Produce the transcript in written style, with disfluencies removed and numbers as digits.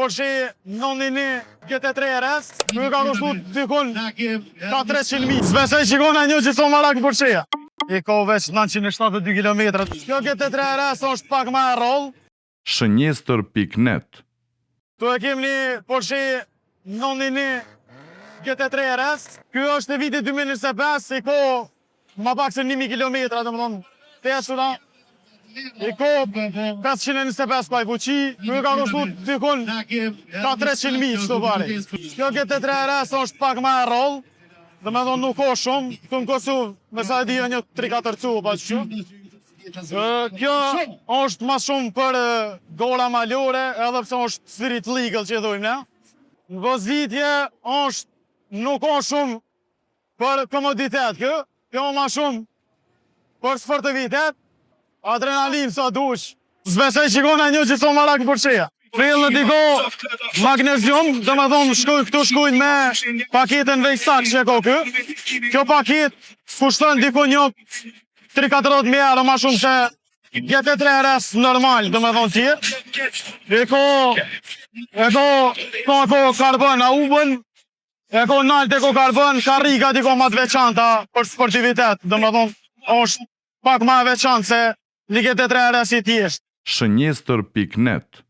Porsche 991 GT3 RS, nuk ka kushtu dikun ka 300.000. S'besoj qikona një që son marak Porsche-ja. I ka veç 972 km. Kjo GT3 RS është pak ma e roll. Shënjestër.net. Tu e kem një Porsche 991 GT3 RS. Kjo është e viti 2025, i ko ma pak se 1.000 km, dhe më thonë, të jeshtura. I ko 525 pa i fuqi, nuk ka kushtu dikun ka 300.000 qëto pari. Kjo GT3 RS është pak ma e roll, dhe me thonë nuk ko shumë, këtu në Kosovë, me sa e dhja një 3-4 cu, pa që shumë. Kjo është ma shumë për gola malore, edhe pse është street legal që e dojmë ne. Në vozitje është nuk ka shumë për komoditet kjo ma shumë për sportivitet, adrenalin sa dush. S'besoj qikona një që son marak Porsche-ja. Frill në tiko magnesium, dhe me thonë këtu shkujnë me paketën vejsak që e ko kjo. Kjo paket kushtën diko një 3-4 mjerë ma shumë se GT3 RS normal, dhe me thonë tjerë. E ko karbon a ubën, e ko nalt e ko karbon, karika diko ma të veçanta për sportivitet, dhe me thonë është pak ma veçant se një GT3 RS i tjesht. Shënjestër.net.